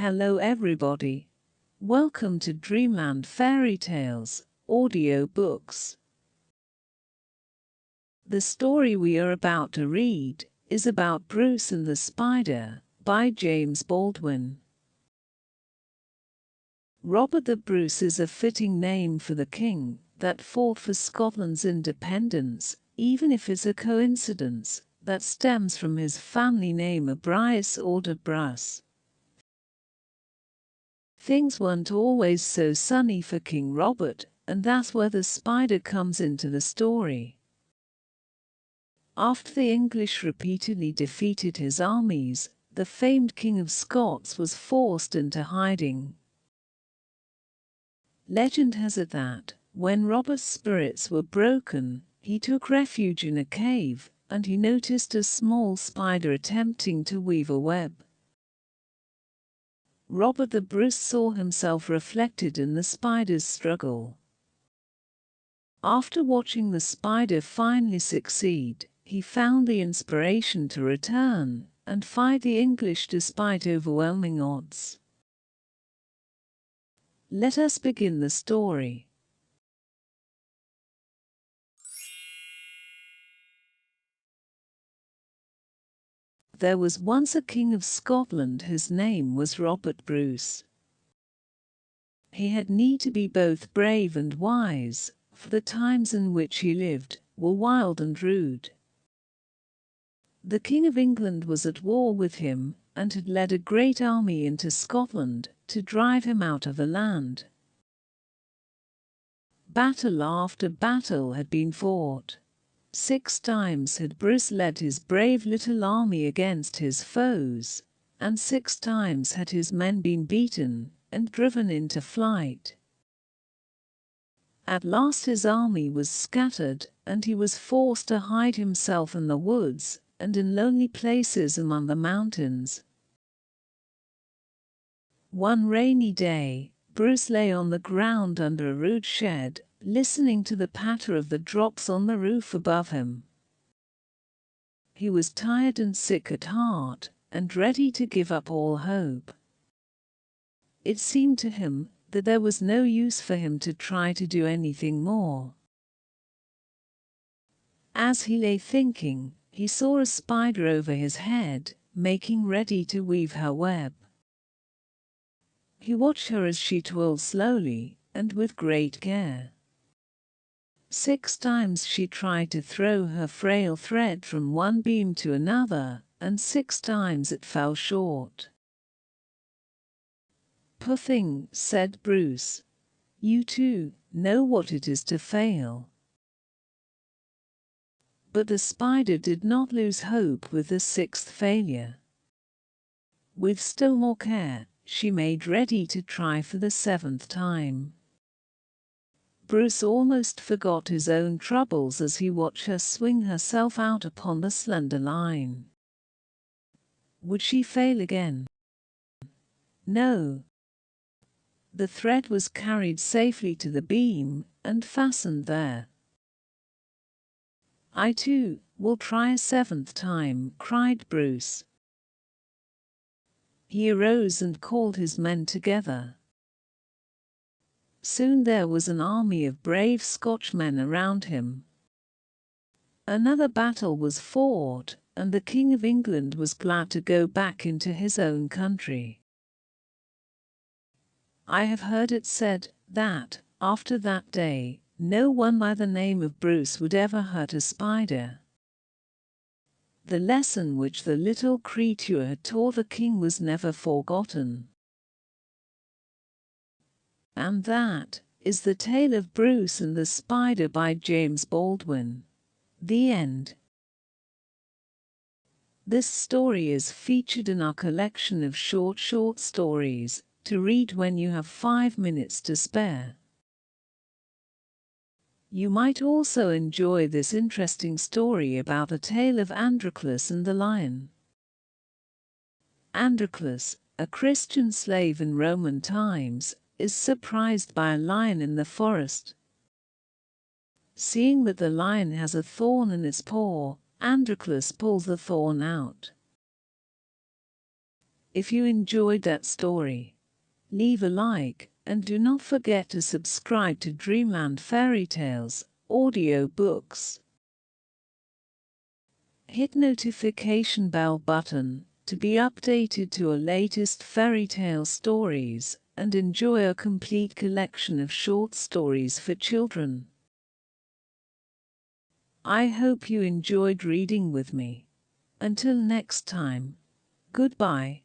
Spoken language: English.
Hello everybody. Welcome to Dreamland Fairy Tales, audiobooks. The story we are about to read is about Brus and the Spider by James Baldwin. Robert the Bruce is a fitting name for the king that fought for Scotland's independence, even if it's a coincidence that stems from his family name of Briuis or de Brus. Things weren't always so sunny for King Robert, and that's where the spider comes into the story. After the English repeatedly defeated his armies, the famed King of Scots was forced into hiding. Legend has it that, when Robert's spirits were broken, he took refuge in a cave, and he noticed a small spider attempting to weave a web. Robert the Bruce saw himself reflected in the spider's struggle. After watching the spider finally succeed, he found the inspiration to return and fight the English despite overwhelming odds. Let us begin the story. There was once a king of Scotland whose name was Robert Bruce. He had need to be both brave and wise, for the times in which he lived were wild and rude. The King of England was at war with him and had led a great army into Scotland to drive him out of the land. Battle after battle had been fought. 6 times had Brus led his brave little army against his foes, and 6 times had his men been beaten and driven into flight. At last his army was scattered, and he was forced to hide himself in the woods and in lonely places among the mountains. One rainy day, Brus lay on the ground under a rude shed, listening to the patter of the drops on the roof above him. He was tired and sick at heart, and ready to give up all hope. It seemed to him that there was no use for him to try to do anything more. As he lay thinking, he saw a spider over his head, making ready to weave her web. He watched her as she twirled slowly and with great care. 6 times she tried to throw her frail thread from one beam to another, and 6 times it fell short. "Poor thing," said Brus. "You too know what it is to fail." But the spider did not lose hope with the 6th failure. With still more care, she made ready to try for the 7th time. Brus almost forgot his own troubles as he watched her swing herself out upon the slender line. Would she fail again? No. The thread was carried safely to the beam and fastened there. "I too will try a 7th time," cried Brus. He arose and called his men together. Soon there was an army of brave Scotchmen around him. Another battle was fought, and the King of England was glad to go back into his own country. I have heard it said that, after that day, no one by the name of Brus would ever hurt a spider. The lesson which the little creature had taught the king was never forgotten. And that is the tale of Brus and the Spider by James Baldwin. The end. This story is featured in our collection of short stories to read when you have 5 minutes to spare. You might also enjoy this interesting story about a tale of Androclus and the lion. Androclus, a Christian slave in Roman times, is surprised by a lion in the forest. Seeing that the lion has a thorn in its paw, Androclus pulls the thorn out. If you enjoyed that story, leave a like and do not forget to subscribe to Dreamland Fairy Tales audiobooks. Hit notification bell button to be updated to our latest fairy tale stories and enjoy a complete collection of short stories for children. I hope you enjoyed reading with me. Until next time, goodbye.